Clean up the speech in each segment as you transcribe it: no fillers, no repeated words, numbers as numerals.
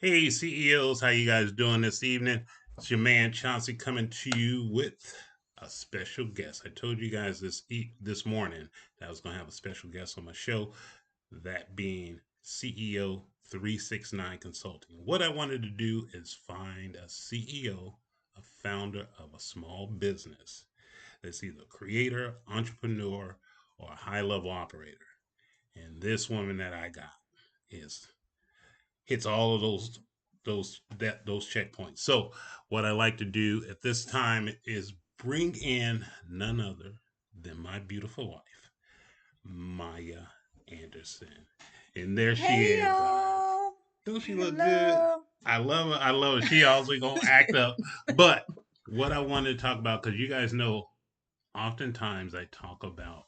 Hey CEOs, how you guys doing this evening? It's your man Chauncey coming to you with a special guest. I told you guys this morning that I was going to have a special guest on my show, that being CEO 369 Consulting. What I wanted to do is find a CEO, a founder of a small business that's either a creator, entrepreneur, or a high-level operator. And this woman that I got is hits all of those checkpoints. So what I like to do at this time is bring in none other than my beautiful wife, Maya Anderson. And there she Hey is, guys. y'all. Don't she look good? Hello. I love her. I love her. She always gonna act up. But what I wanted to talk about, because you guys know, oftentimes I talk about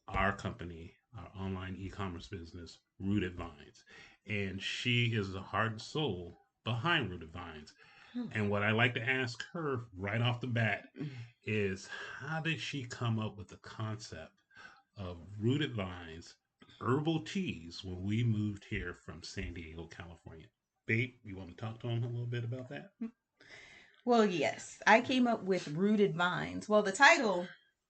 our company, our online e-commerce business, Rooted Vines. And she is the heart and soul behind Rooted Vines. And what I like to ask her right off the bat is, how did she come up with the concept of Rooted Vines herbal teas when we moved here from San Diego, California? Babe, you want to talk to him a little bit about that? Well, yes, I came up with Rooted Vines. Well, the title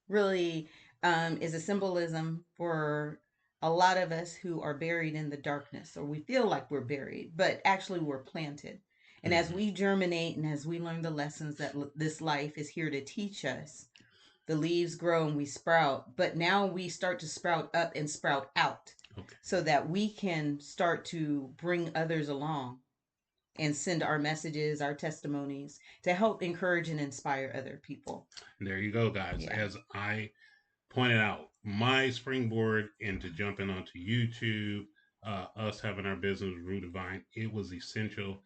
really is a symbolism for a lot of us who are buried in the darkness, or we feel like we're buried, but actually we're planted. And as Mm-hmm. we germinate and as we learn the lessons that this life is here to teach us, the leaves grow and we sprout, but now we start to sprout up and sprout out Okay. so that we can start to bring others along and send our messages, our testimonies to help encourage and inspire other people. And there you go, guys. Yeah. As I pointed out, my springboard into jumping onto YouTube, us having our business Root Divine, it was essential.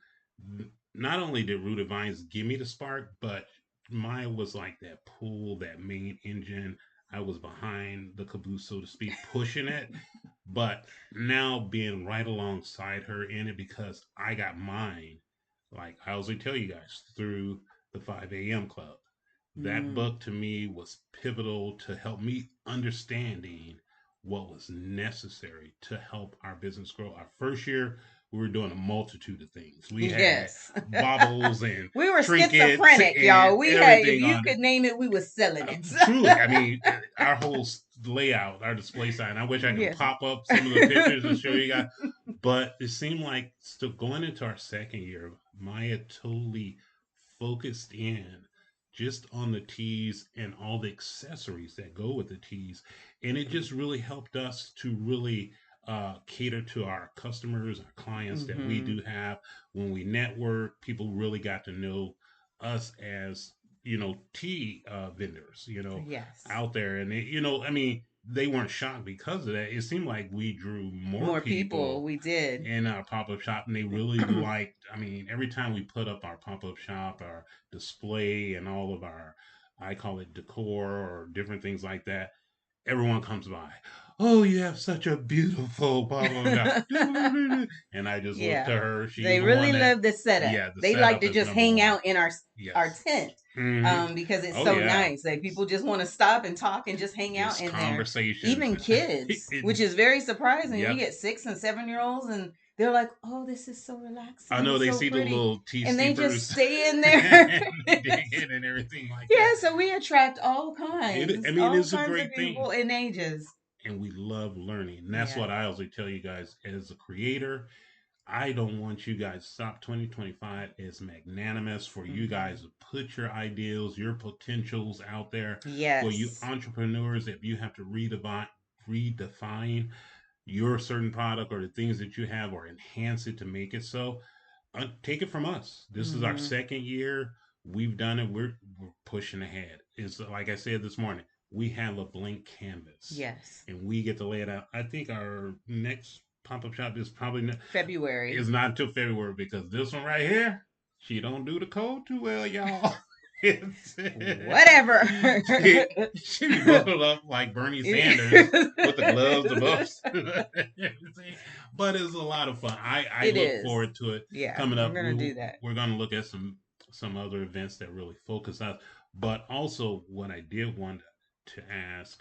Not only did Root Divines give me the spark, but mine was like that pull, that main engine. I was behind the caboose, so to speak, pushing it. But now being right alongside her in it, because I got mine, like I always tell you guys, through the 5 a.m. club. That Mm. book to me was pivotal to help me understanding what was necessary to help our business grow. Our first year, we were doing a multitude of things. We had Yes. baubles and We were trinkets schizophrenic, and y'all. We had, if everything you on it. could name it, we was selling it. Truly, I mean, our whole layout, our display sign. I wish I can Yes. pop up some of the pictures and show you guys. But it seemed like still going into our second year, Maya totally focused in just on the teas and all the accessories that go with the teas. And it just really helped us to really cater to our customers, our clients that we Mm-hmm. do have. When we network, people really got to know us as, tea vendors, Yes. out there. And, I mean, they weren't shocked because of that. It seemed like we drew more More people. people We did. in our pop-up shop, and they really liked, I mean, every time we put up our pop-up shop, our display, and all of our, I call it decor or different things like that, everyone comes by. Oh, you have such a beautiful pop-up shop. And I just look to Yeah. her. She's They the really one that, love the setup. yeah, the They like setup to is just number hang one. out in our Yes. tent Hmm. because it's Oh so yeah. nice. Like people just want to stop and talk and just hang out Just in there. conversations. Even kids, It, which is very surprising. We yep. get 6 and 7 year olds and they're like, "Oh, this is so I relaxing. know It's they so see the pretty." little tea And they just steepers stay in there. and they dig in and everything like Yeah, that. so we attract I mean, all it's a kinds of great thing. people and ages. And we love learning. And that's what Yes. I always tell you guys as a creator. I don't want you guys to stop 2025 as magnanimous for you Hmm. guys to put your ideals, your potentials out there. For you Yes. entrepreneurs, if you have to redefine your certain product or the things that you have or enhance it to make it so, take it from us. This is our Hmm. second year. We've done it. We're pushing ahead. It's like I said this morning. We have a blank canvas, Yes. and we get to lay it out. I think our next pop up shop is probably February. is not until February, because this one right here, she don't do the code too well, y'all. It's, Whatever. she be bundled up like Bernie Sanders with the gloves, the buffs. But it's a lot of fun. I It look is. forward to it Yeah, coming we're up. gonna do that. We're gonna look at some other events that really focus us. But also, what I did want to ask,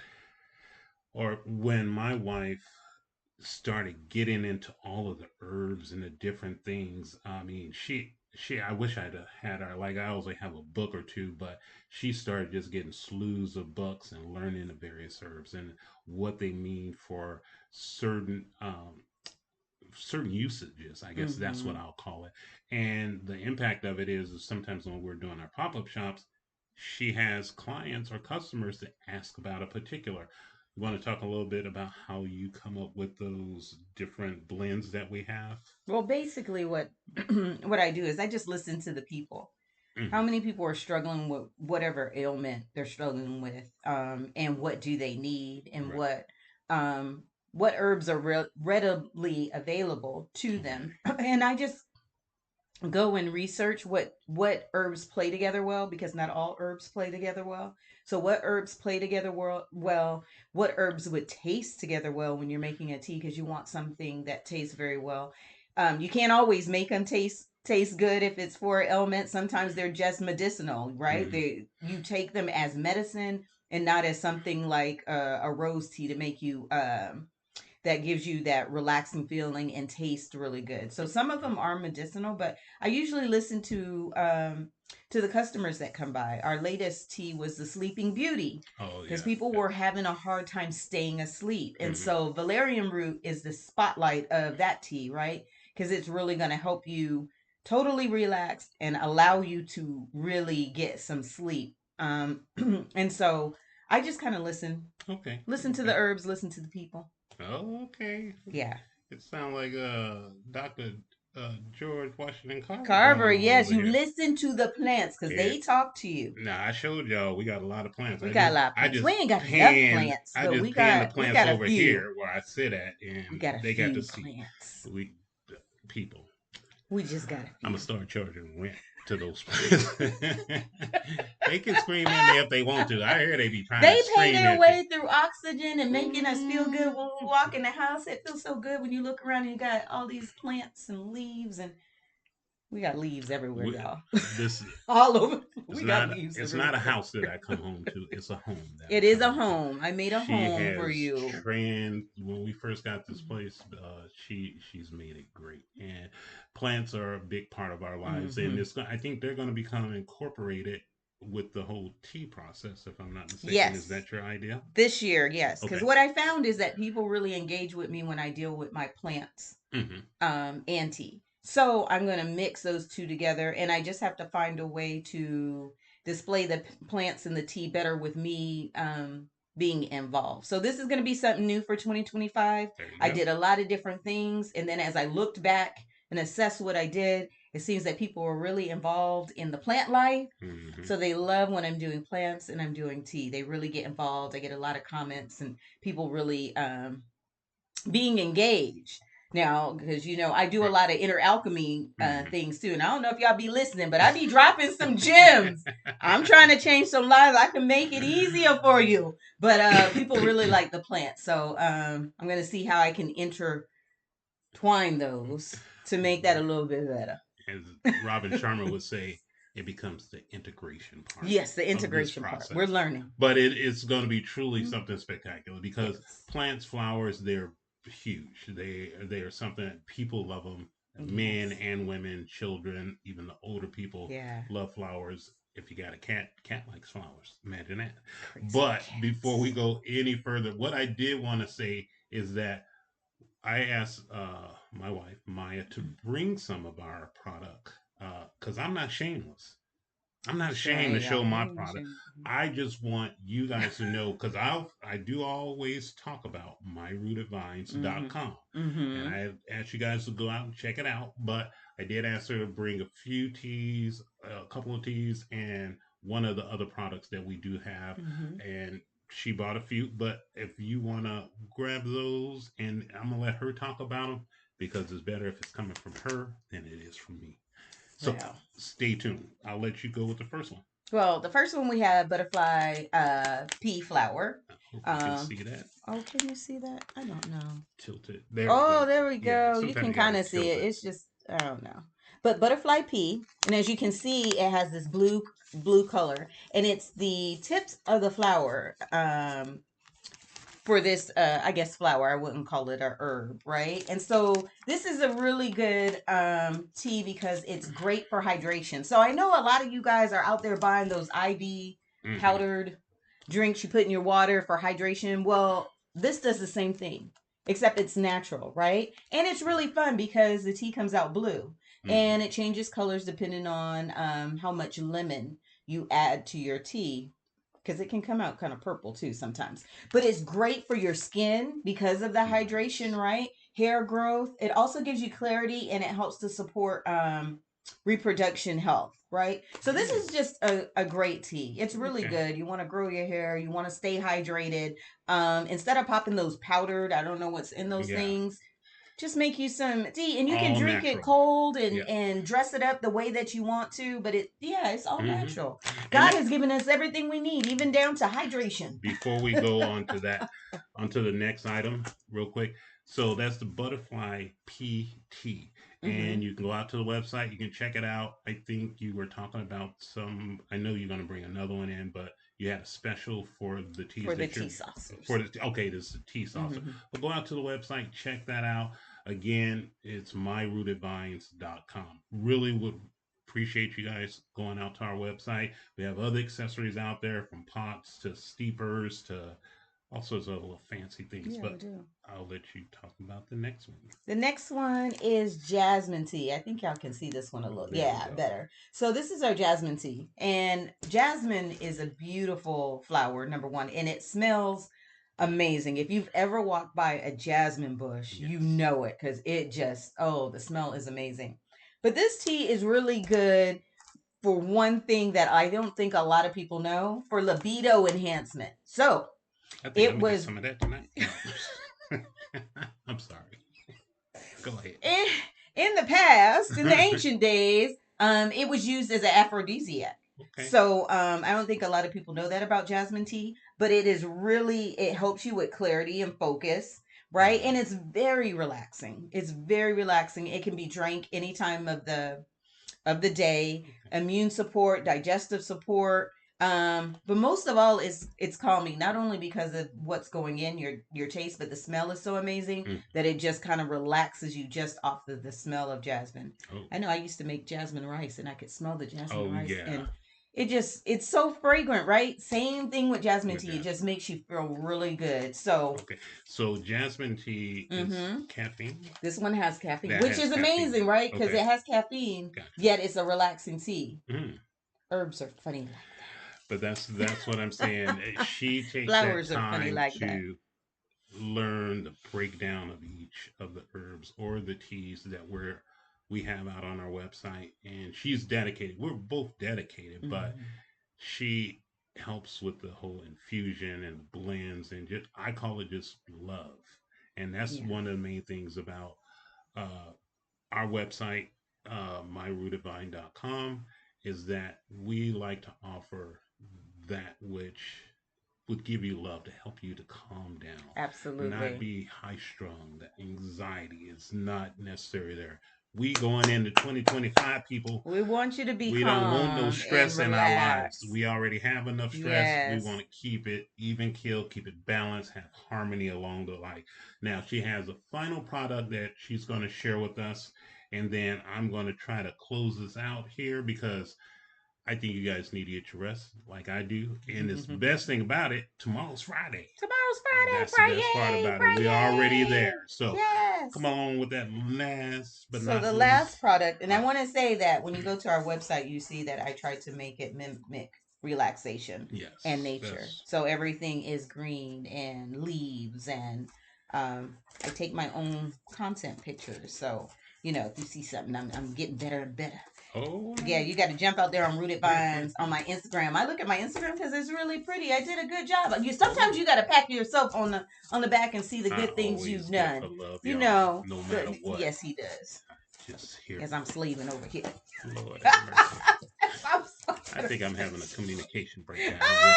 or when my wife started getting into all of the herbs and the different things. I mean, she I wish I'd have had her. Like I always have a book or two, but she started just getting slews of books and learning the various herbs and what they mean for certain certain usages. I guess that's what Mm-hmm. I'll call it. And the impact of it is sometimes when we're doing our pop up shops, she has clients or customers that ask about a particular. You want to talk a little bit about how you come up with those different blends that we have? Well, basically, what what I do is I just listen to the people. How Hmm. many people are struggling with whatever ailment they're struggling with, and what do they need, and Right. what herbs are readily available to Okay. them, and I just go and research what herbs play together well, because not all herbs play together well. So what herbs play together well, what herbs would taste together well when you're making a tea, because you want something that tastes very well. You can't always make them taste good if it's for ailment. Sometimes they're just medicinal, right? Hmm. They You take them as medicine and not as something like a rose tea to make you that gives you that relaxing feeling and taste really good. So some of them are medicinal, but I usually listen to the customers that come by. Our latest tea was the Sleeping Beauty, Oh because yeah. people Yeah. were having a hard time staying asleep. And Hmm. so valerian root is the spotlight of that tea, right? Because it's really going to help you totally relax and allow you to really get some sleep. And so I just kind of Okay. listen to the Okay. herbs, listen to the people. Oh, okay. Yeah. It sounds like Doctor George Washington Carver Carver, going on yes, over you here. listen to the plants because Yeah. they talk to you. Now I showed y'all we got a lot of plants. We got a lot of I plants. We just ain't got enough panned plants, I but just panned the we plants got a over few. here where I sit at, We and got a they got to few see plants. we people. We just got a I'm gonna few. start charging rent to those plants. They can scream at me if they want to. I hear they be trying to They pay scream their at you. way through oxygen and making us feel good when we walk in the house. It feels so good when you look around and you got all these plants and leaves, and we got leaves everywhere, We, y'all. this All over. We got leaves it's not a everywhere. house that I come home to. It's a home that I It is come a home to. home. I made a She home for has you. when we first got this place, she's made it great. And plants are a big part of our lives, and Mm-hmm. I think they're going to become incorporated with the whole tea process. If I'm not mistaken, is Yes. that your idea? This year, yes. Because Okay. what I found is that people really engage with me when I deal with my plants, Hmm. and tea. So I'm going to mix those two together, and I just have to find a way to display the plants and the tea better with me being involved. So this is going to be something new for 2025. There you I go. did a lot of different things, and then as I looked back and assessed what I did, it seems that people were really involved in the plant life. Hmm. So they love when I'm doing plants and I'm doing tea. They really get involved. I get a lot of comments and people really being engaged now, because I do a Right. lot of inner alchemy Hmm. things too, and I don't know if y'all be listening, but I be dropping some gems. I'm trying to change some lives. I can make it easier for you, but people really like the plant, so I'm gonna see how I can intertwine those to make that a little bit better. As Robin Sharma would say, it becomes the integration part Yes, the of this integration part, we're process. learning. But it's going to be truly Mm, something spectacular because yes. plants, flowers, they're huge. They are something that people love them. Men Yes. and women, children, even the older people Yeah. love flowers. If you got a cat, cat likes flowers. Imagine that. Crazy But before we cats. go any further, what I did want to say is that I asked my wife Maya to bring some of our product because I'm not shameless. I'm not ashamed to Shay, show I my ain't product. ashamed. I just want you guys to know because I do always talk about Mm-hmm. myrootedvines.com. And Mm-hmm. I asked you guys to go out and check it out. But I did ask her to bring a few teas, a couple of teas, and one of the other products that we do have. Mm-hmm. And she bought a few. But if you want to grab those, and I'm going to let her talk about them because it's better if it's coming from her than it is from me. So Well, stay tuned. I'll let you go with the first one. well, the first one we have butterfly pea flower. I hope you can Um, see that. oh, can you see that? I don't know. Tilt it. There we Oh, go. there we Yeah, go. You sometimes can you got kind to of see tilt it. it. It's just I don't know. But butterfly pea, and as you can see, it has this blue color, and it's the tips of the flower. for this I guess flower. I wouldn't call it a herb, right? And so this is a really good tea because it's great for hydration. So I know a lot of you guys are out there buying those IV Mm-hmm. powdered drinks you put in your water for hydration. Well, this does the same thing, except it's natural, right? And it's really fun because the tea comes out blue Mm-hmm. and it changes colors depending on how much lemon you add to your tea, because it can come out kind of purple too sometimes. But it's great for your skin because of the hydration, Nice. right? Hair growth. It also gives you clarity and it helps to support reproduction health, right? So this Mm. is just a great tea. It's really Okay. good. You want to grow your hair, you want to stay hydrated. Instead of popping those powdered, I don't know what's in those Yeah. things, just make you some tea and you can All drink it natural. cold Yeah. and dress it up the way that you want to, but it, yeah, it's all Mm-hmm. natural. And God that, has given us everything we need, even down to hydration. before we go on to that, onto the next item, real quick. So that's the butterfly PT, and Mm-hmm. you can go out to the website. You can check it out. I think you were talking about some. I know you're going to bring another one in, but you had a special for the teas For the that you're tea saucers. for the. Okay, this is the tea saucer. Mm-hmm. But go out to the website, check that out. Again, it's myrootedvines.com. Really would appreciate you guys going out to our website. We have other accessories out there, from pots to steepers to all sorts of little fancy things. Yeah, we But do. I'll let you talk about the next one. The next one is jasmine tea. I think y'all can see this one a little. There we Yeah, go. better. So this is our jasmine tea. And jasmine is a beautiful flower, number one, and it smells amazing. If you've ever walked by a jasmine bush, you Yes. know it because it just, oh, the smell is amazing. But this tea is really good for one thing that I don't think a lot of people know, for libido enhancement. So I think I'm it gonna get was some of that tonight. No. I'm sorry. Go ahead. in, in the past, in the ancient days, it was used as an aphrodisiac. Okay. So I don't think a lot of people know that about jasmine tea, but it is really, it helps you with clarity and focus, right? And Mm. it's very relaxing. It's very relaxing. It can be drank any time of the day, Okay. immune support, digestive support. But most of all, it's calming. Not only because of what's going in your taste, but the smell is so amazing Mm. that it just kind of relaxes you just off the smell of jasmine. Oh. I know I used to make jasmine rice, and I could smell the jasmine Oh rice, yeah. and it's so fragrant, right? Same thing with jasmine With tea. It jasmine. just makes you feel really good. So, Okay. So jasmine tea is mm-hmm. caffeine. This one has caffeine, That which has is caffeine in amazing, it. right? Because Okay. it has caffeine, Gotcha. yet it's a relaxing tea. Mm. Herbs are funny like But that's what I'm saying. that. She takes that Flowers are funny time like that. to learn the breakdown of each of the herbs or the teas that we have out on our website, and she's dedicated. We're both dedicated, but Mm-hmm. she helps with the whole infusion and the blends, and just I call it just love. And that's Yeah, one of the main things about uh, our website, myrootedvine.com, is that we like to offer that which would give you love, to help you to calm down, not absolutely. be high strung. The anxiety is not necessary there. We going into 2025, people. We want you to be We don't want no calm and stress in our lives. relaxed. We already have enough stress. We Yes. want to keep it even kill, keep it balanced, have harmony along the line. Now, she has a final product that she's going to share with us. And then I'm going to try to close this out here because I think you guys need to get your rest like I do. And the best thing about it, tomorrow's Friday. Tomorrow's Friday, That's the best part Friday, about it. We're already there. Friday. So come Yes. along with that last but So not the least. last product, and I Oh, want to say that when you go to our website, you see that I tried to make it mimic relaxation and yes. nature. That's. So everything is green and leaves, and I take my own content pictures. So if you see something, I'm getting better and better. Oh, Yeah, you got to jump out there on Rooted Vines on my Instagram. I look at my Instagram because it's really pretty. I did a good job. You sometimes oh. you got to pat yourself on the back and see the I good things always you've give done. her love, You y'all, know, no matter the, what. yes, he does. Just here As for I'm slaving over here. Lord have mercy. I'm I sorry. think I'm having a communication breakdown real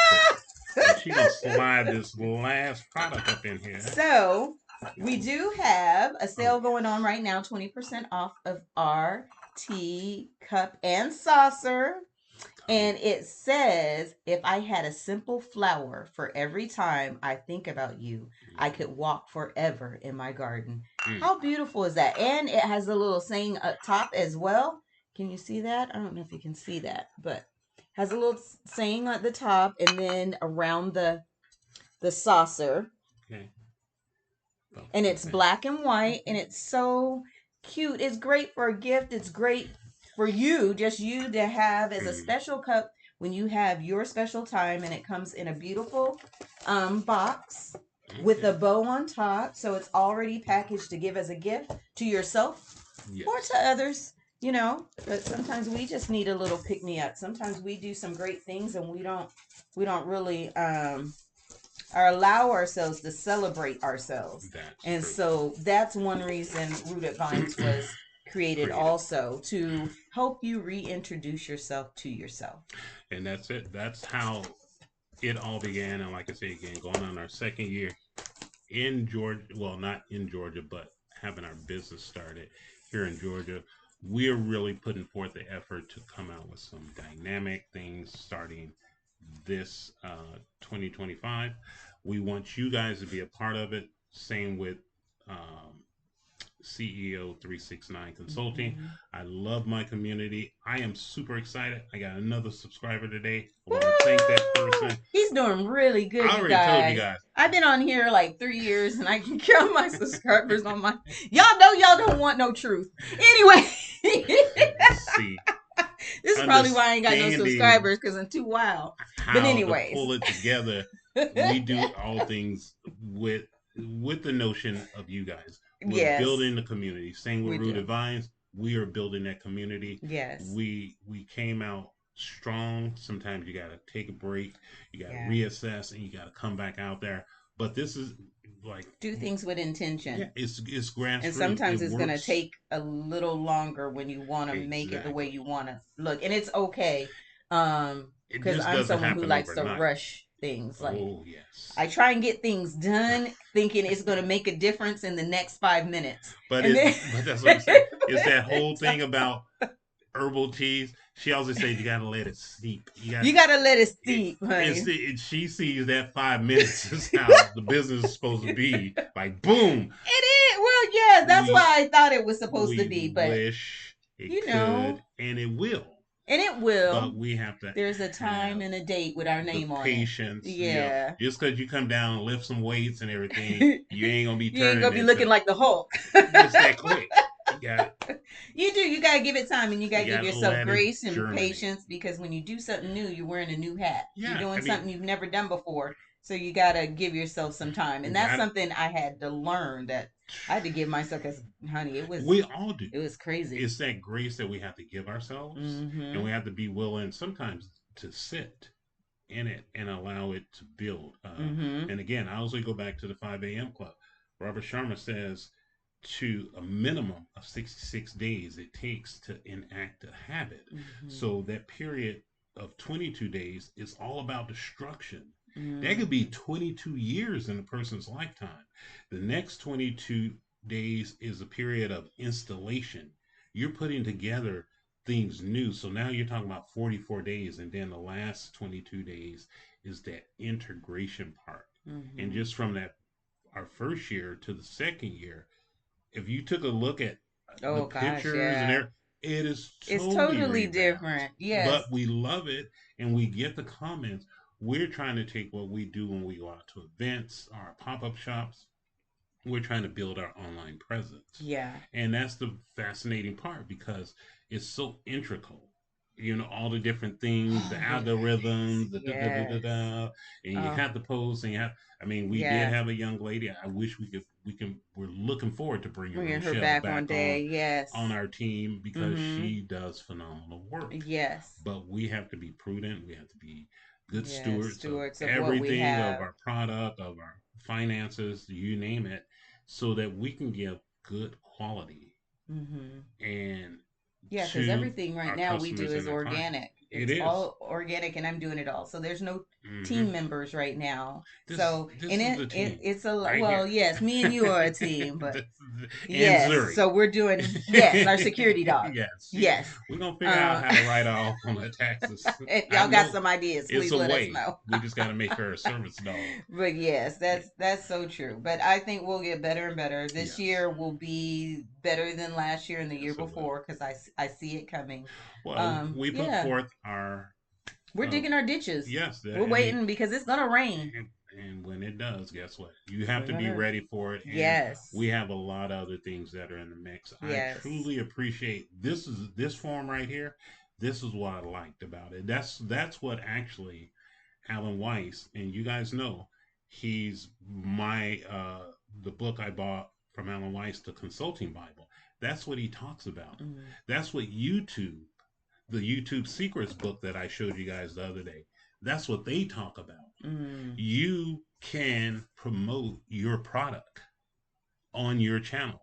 quick. And she gonna slide this last product up in here. So we do have a Oh sale going on yes. right now, 20% off of our tea cup and saucer. Oh. And it says, if I had a simple flower for every time I think about you, I Mm-hmm. could walk forever in my garden. Mm. How beautiful is that? And it has a little saying up top as well. Can you see that? I don't know if you can see that, but has a little saying at the top and then around the saucer, Okay. About and it's flipping. black and white, and it's so cute. It's great for a gift. It's great for you, just you to have as a Mm. special cup when you have your special time, and it comes in a beautiful box with Okay. a bow on top, so it's already packaged to give as a gift to yourself or to Yes. others. You know, but sometimes we just need a little pick me up. Sometimes we do some great things and we don't really or allow ourselves to celebrate ourselves. That's And true. so that's one reason Rooted Vines was created Created. also to help you reintroduce yourself to yourself. And that's it. That's how it all began. And like I say again, going on our second year in Georgia, well, not in Georgia, but having our business started here in Georgia, we're really putting forth the effort to come out with some dynamic things starting this 2025. We want you guys to be a part of it. Same with CEO 369 Consulting. Mm-hmm. I love my community. I am super excited. I got another subscriber today. I want to thank that Woo! person. He's doing really good, I you already told you guys. guys. I've been on here like 3 years and I can count my subscribers on my. Y'all know y'all don't want no truth. Anyway, See, this is probably why I ain't got no understanding subscribers because I'm too wild. But, how to anyways. pull it together. We do all things with the notion of you guys. We're Yes, building the community. Same with we Rooted do. Vines. We are building that community. Yes. We came out strong. Sometimes you gotta take a break, you gotta Yeah. reassess, and you gotta come back out there. But this is like, Do things with yeah, intention. it's And grassroots. It sometimes it's going to works take a little longer when you want to make it the way exactly. you want to look. And it's okay. It Cuz just I'm doesn't someone who happen likes to overnight. rush things. Like Oh yes. I try and get things done thinking it's going to make a difference in the next 5 minutes. But And it, then but that's what I'm saying. It's that whole thing about herbal teas. She always says you gotta let it steep. You got you got to let it it. steep, honey. She sees that 5 minutes is how the business is supposed to be. Like boom, It is. Well, yeah, that's we why I thought it was supposed to we be, but wish it you know, could, and it will. and it will. But we have to There's a time have and a date with our the name on it. patience. Yeah. Just because you come down and lift some weights and everything, You you ain't gonna be ain't turning gonna be looking into like the Hulk. just that quick. You got You do. You gotta give it time, and you gotta you give got to yourself let it grace and germinate. patience because when you do something new, you're wearing a new hat. You're Yeah, I doing mean, something you've never done before, so you gotta give yourself some time, and that's got something I had to learn. That I had to give myself, because honey, we all do. it was crazy. It's that grace that we have to give ourselves, and Mm-hmm. we have to be willing sometimes to sit in it and allow it to build. Mm-hmm. And again, I also go back to the 5 a.m. club. Robert Sharma says to a minimum of 66 days it takes to enact a habit. Mm-hmm. So that period of 22 days is all about destruction. That could be Mm-hmm. 22 years in a person's lifetime. The next 22 days is a period of installation. You're putting together things new. So now you're talking about 44 days, and then the last 22 days is that integration part. And Mm-hmm. just from that, our first year to the second year, if you took a look at the Oh gosh, pictures and yeah. everything, it is It's totally totally revamped. different. Yes. But we love it, and we get the comments. We're trying to take what we do when we go out to events, our pop up shops, we're trying to build our online presence. Yeah. And that's the fascinating part because it's so integral. All the different things, the Oh goodness. algorithms, the da da da da Yes. da, and you Oh have to post, and I mean, we did yeah. have a young lady. I wish we're looking forward to bringing Bringing her Rochelle back one back day. on Yes. our team because Mm-hmm. she does phenomenal work. Yes. But we have to be prudent. We have to be good Yes. stewards of Stewards of what we everything, of have. our product, of our finances, you name it, so that we can give good quality Mm-hmm. and Yeah, because to everything right our now we do customers is and our clients. organic. It It's is. all organic, and I'm doing it all. So there's no Hmm. team members right now. This So this and is the team it's a right well, here. yes, me and you are a team, but And yes. So Zuri. we're doing yes, our security dog. Yes, Yes. we're gonna figure out Uh, how to write off on the taxes. if I y'all got know some ideas, it's please a let us way. know. We just got to make her a service dog. But yes, that's so true. But I think we'll get better and better. This Yes, year will be better than last year and the year yes, it will. before because I see it coming. Well, we put Yeah, forth our we're uh, digging our ditches. yes. We're I mean, waiting because it's gonna rain. and, and when it does, guess what? You have We're to be gonna ready for it. And yes, we have a lot of other things that are in the mix. I yes. truly appreciate this form right here. This is what I liked about it. That's what actually Alan Weiss, and you guys know he's my the book I bought from Alan Weiss, the Consulting Bible. That's what he talks about. Mm, That's what the YouTube Secrets book that I showed you guys the other day. That's what they talk about. mm. You can promote your product on your channel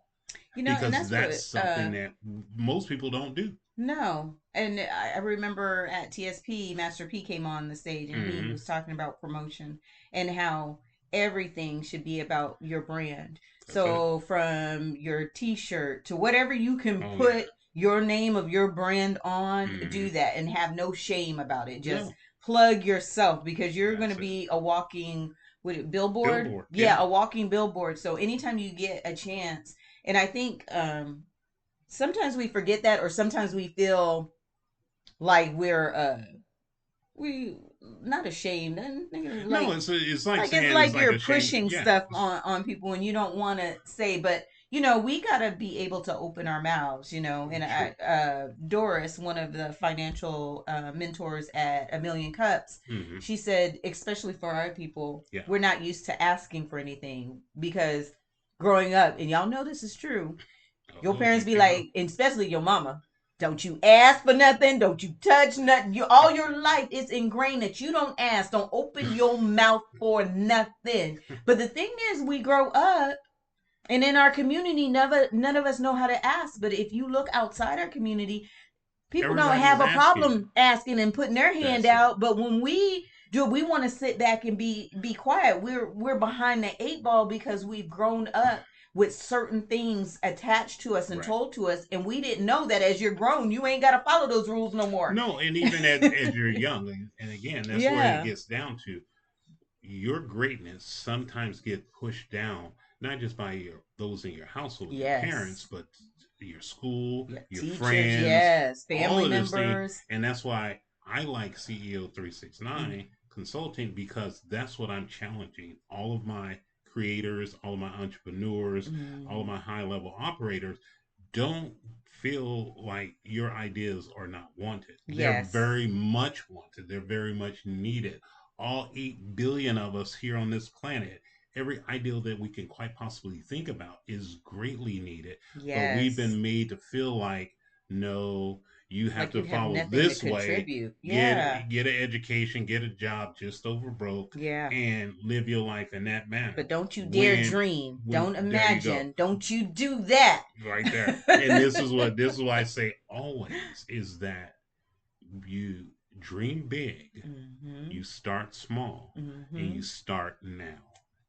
And because that's that's what something that most people don't do. no. And I remember at TSP, Master P came on the stage and he Mm-hmm. was talking about promotion and how everything should be about your brand. That's it. So from your t-shirt to whatever you can Oh yeah. put your name of your brand on, Mm-hmm. do that and have no shame about it. Just No, plug yourself because you're going to that's it. be a walking billboard. Billboard. Yeah, Yeah. a walking billboard. So anytime you get a chance, and I think sometimes we forget that, or sometimes we feel like we not ashamed and No, like it's like it's saying it's like like you're a shame. pushing Yeah. stuff on people and you don't want to say, but we got to be able to open our mouths, and True. Doris, one of the financial mentors at A Million Cups, Mm-hmm. she said, especially for our people, Yeah. we're not used to asking for anything because growing up, and y'all know this is true, your Oh, parents here be she go. like, and especially your mama, don't you ask for nothing, don't you touch nothing. All your life it's ingrained that you don't ask, don't open your mouth for nothing. But the thing is, we grow up, and in our community, never none of us know how to ask. But if you look outside our community, people don't Everybody's have a asking. problem asking and putting their hand That's it. out. But when we do, we want to sit back and be quiet. We're behind the eight ball because we've grown up with certain things attached to us and Right. told to us, and we didn't know that as you're grown, you ain't got to follow those rules no more. No, and even as you're young, and again, that's where it Yeah. gets down to. Your greatness sometimes get pushed down, not just by those in your household, your parents, Yes. but your school, Yeah. your Teachers. friends, Yes. all Family of this thing. members. And that's why I like CEO Mm, 369 consulting, because that's what I'm challenging all of my creators, all of my entrepreneurs, all of mm. my high level operators. Don't feel like your ideas are not wanted. They're Yes. very much wanted. They're very much needed. All 8 billion of us here on this planet, every ideal that we can quite possibly think about is greatly needed. But we've Yes. been made to feel like, no, you have Like to you have follow nothing to this way, contribute. Yeah. get an education, get a job just over broke, Yeah. and live your life in that manner. But don't you dare When dream. when Don't there you go, imagine. Don't you do that. right there. And this is what I say always is that you dream big, Mm-hmm. you start small, and you Mm-hmm. start now.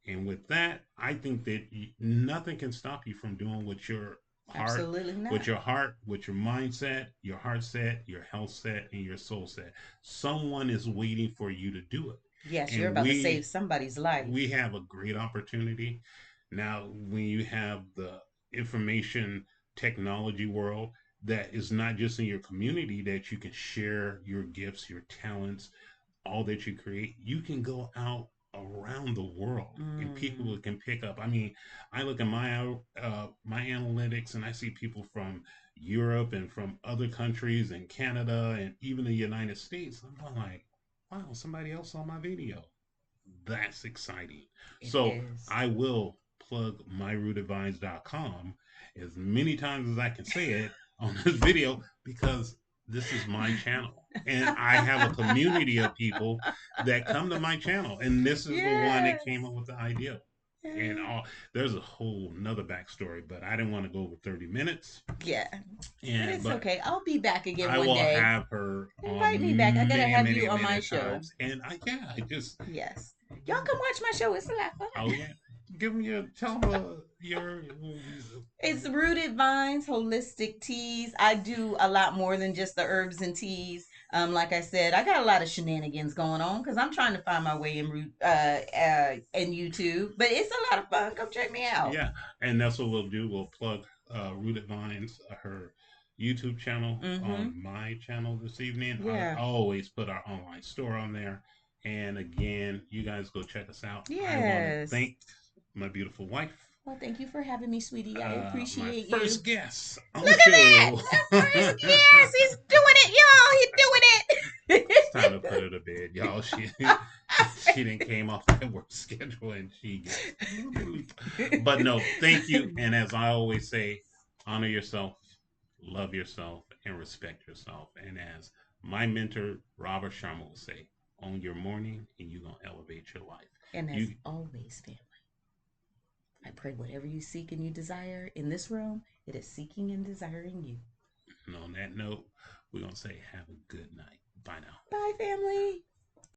And with that, I think that nothing can stop you from doing heart, Absolutely not. with your mindset, your heart set, your health set, and your soul set. Someone is waiting for you to do it. Yes, you're And about to save somebody's we life. have a great opportunity now when you have the information technology world that is not just in your community, that you can share your gifts, your talents, all that you create. You can go out around the world and people Mm. can pick up. I mean, I look at my analytics and I see people from Europe and from other countries and Canada and even the United States. I'm going like, wow, somebody else saw my video. That's exciting. It So is. I will plug myrootedvines.com as many times as I can say it on this video, because this is my channel. And I have a community of people that come to my channel. And this is the one that Yes. came up with the idea. and all. There's a whole another backstory, but I didn't want to go over 30 minutes. Yeah, but And it's but okay. I'll be back again I one will day. have her Invite me back. I on gotta many, have you many, on my many show. times. And I just Yes. Y'all come watch my show. It's a lot of oh fun. yeah, give me your tell me your It's Rooted Vines Holistic Teas. I do a lot more than just the herbs and teas. Like I said, I got a lot of shenanigans going on because I'm trying to find my way in YouTube. But it's a lot of fun. Come check me out. yeah, and that's what we'll do. We'll plug Rooted Vines, her YouTube channel Mm-hmm. on my channel this evening. I Yeah. always put our online store on there. And again, you guys go check us out. I want to Yes. thank my beautiful wife, Well, thank you for having me, sweetie. I my appreciate you. first guest on the Look at that! show. The first, yes, he's doing it, y'all. He's doing It's time to put it. her to bed, y'all. She didn't came off that work schedule and she gets a little bit loose. But no, thank you. And as I always say, honor yourself, love yourself, and respect yourself. And as my mentor Robert Sharma will say, own your morning, and you're gonna elevate your life. And as You always, family, I pray whatever you seek and you desire in this realm, it is seeking and desiring you. and on that note, we're gonna say have a good night. Bye now. Bye, family.